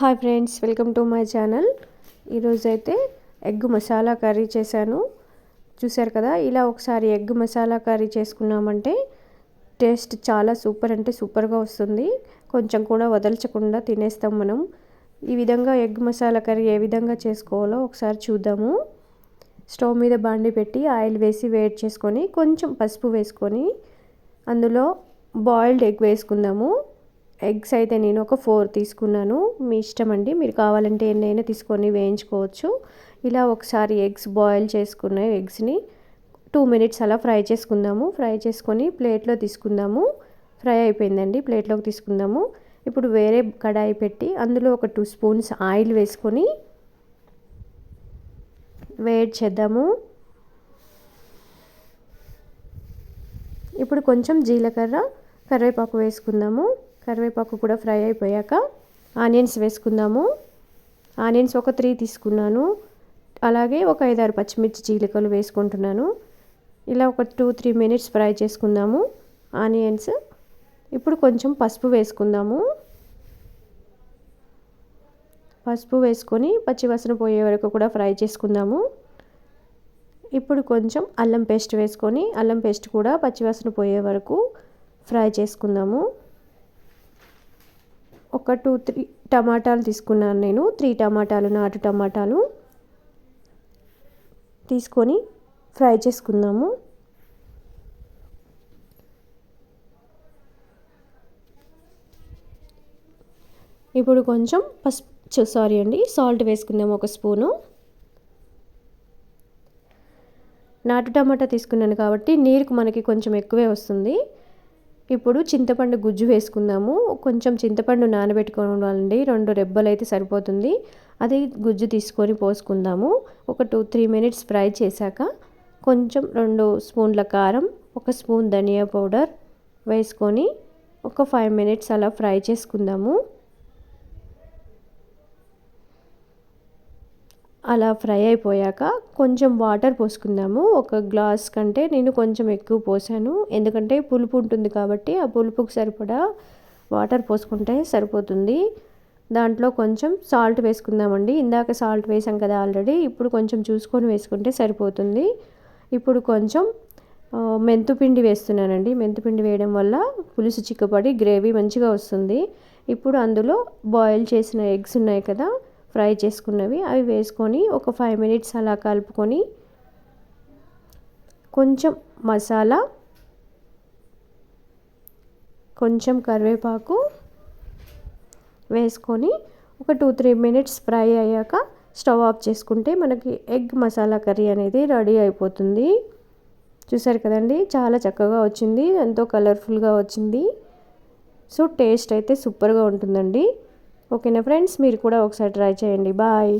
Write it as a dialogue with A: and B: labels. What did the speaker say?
A: Hi friends, welcome to my channel. ఈరోజైతే egg masala curry చేశాను. చూసారు కదా, ఇలా ఒకసారి ఎగ్ మసాలా కర్రీ చేసుకున్నామంటే టేస్ట్ చాలా సూపర్ అంటే సూపర్గా వస్తుంది. కొంచెం కూడా వదల్చకుండా తినేస్తాం మనం. ఈ విధంగా ఎగ్ మసాలా కర్రీ ఏ విధంగా చేసుకోవాలో ఒకసారి చూద్దాము. స్టవ్ మీద బాండి పెట్టి ఆయిల్ వేసి వేడి చేసుకొని కొంచెం పసుపు వేసుకొని అందులో బాయిల్డ్ ఎగ్ వేసుకుందాము. ఎగ్స్ అయితే నేను ఒక 4 తీసుకున్నాను. మీ ఇష్టం అండి, మీరు కావాలంటే ఎన్నైనా తీసుకొని వేయించుకోవచ్చు. ఇలా ఒకసారి ఎగ్స్ బాయిల్ చేసుకున్న ఎగ్స్ని 2 మినిట్స్ అలా ఫ్రై చేసుకుందాము. ఫ్రై చేసుకొని ప్లేట్లో తీసుకుందాము. ఫ్రై అయిపోయిందండి, ప్లేట్లోకి తీసుకుందాము. ఇప్పుడు వేరే కడాయి పెట్టి అందులో ఒక 2 స్పూన్స్ ఆయిల్ వేసుకొని వేడి చేద్దాము. ఇప్పుడు కొంచెం జీలకర్ర, కరివేపాకు వేసుకుందాము. కరివేపాకు కూడా ఫ్రై అయిపోయాక ఆనియన్స్ వేసుకుందాము. ఆనియన్స్ ఒక 3 తీసుకున్నాను. అలాగే ఒక 5-6 పచ్చిమిర్చి చీలికలు వేసుకుంటున్నాను. ఇలా ఒక 2-3 మినిట్స్ ఫ్రై చేసుకుందాము ఆనియన్స్. ఇప్పుడు కొంచెం పసుపు వేసుకుందాము. పసుపు వేసుకొని పచ్చివాసన పోయే వరకు కూడా ఫ్రై చేసుకుందాము. ఇప్పుడు కొంచెం అల్లం పేస్ట్ వేసుకొని అల్లం పేస్ట్ కూడా పచ్చివాసన పోయే వరకు ఫ్రై చేసుకుందాము. ఒక 2-3 టమాటాలు తీసుకున్నాను నేను. 3 టమాటాలు, నాటు టమాటాలు తీసుకొని ఫ్రై చేసుకుందాము. ఇప్పుడు కొంచెం సాల్ట్ వేసుకుందాము, 1 స్పూను. నాటు టమాటా తీసుకున్నాను కాబట్టి నీరుకు మనకి కొంచెం ఎక్కువే వస్తుంది. ఇప్పుడు చింతపండు గుజ్జు వేసుకుందాము. కొంచెం చింతపండు నానబెట్టుకోవాలండి, 2 రెబ్బలు అయితే సరిపోతుంది. అది గుజ్జు తీసుకొని పోసుకుందాము. ఒక 2-3 మినిట్స్ ఫ్రై చేశాక కొంచెం 2 స్పూన్ల కారం, 1 స్పూన్ ధనియా పౌడర్ వేసుకొని ఒక 5 మినిట్స్ అలా ఫ్రై చేసుకుందాము. అలా ఫ్రై అయిపోయాక కొంచెం వాటర్ పోసుకుందాము. 1 గ్లాస్ కంటే నేను కొంచెం ఎక్కువ పోసాను, ఎందుకంటే పులుపు ఉంటుంది కాబట్టి ఆ పులుపుకి సరిపడా వాటర్ పోసుకుంటే సరిపోతుంది. దాంట్లో కొంచెం సాల్ట్ వేసుకుందామండి. ఇందాక సాల్ట్ వేసాం కదా ఆల్రెడీ, ఇప్పుడు కొంచెం చూసుకొని వేసుకుంటే సరిపోతుంది. ఇప్పుడు కొంచెం మెంతుపిండి వేస్తున్నానండి. మెంతుపిండి వేయడం వల్ల పులుసు చిక్కపడి గ్రేవీ మంచిగా వస్తుంది. ఇప్పుడు అందులో బాయిల్ చేసిన ఎగ్స్ ఉన్నాయి కదా, ఫ్రై చేసుకున్నవి, అవి వేసుకొని ఒక 5 మినిట్స్ అలా కలుపుకొని కొంచెం మసాలా, కొంచెం కరివేపాకు వేసుకొని ఒక 2-3 మినిట్స్ ఫ్రై అయ్యాక స్టవ్ ఆఫ్ చేసుకుంటే మనకి ఎగ్ మసాలా కర్రీ అనేది రెడీ అయిపోతుంది. చూసారు కదండి, చాలా చక్కగా వచ్చింది, ఎంతో కలర్ఫుల్గా వచ్చింది. సో టేస్ట్ అయితే సూపర్గా ఉంటుందండి. ఓకేనా ఫ్రెండ్స్, మీరు కూడా ఒకసారి ట్రై చేయండి. బాయ్.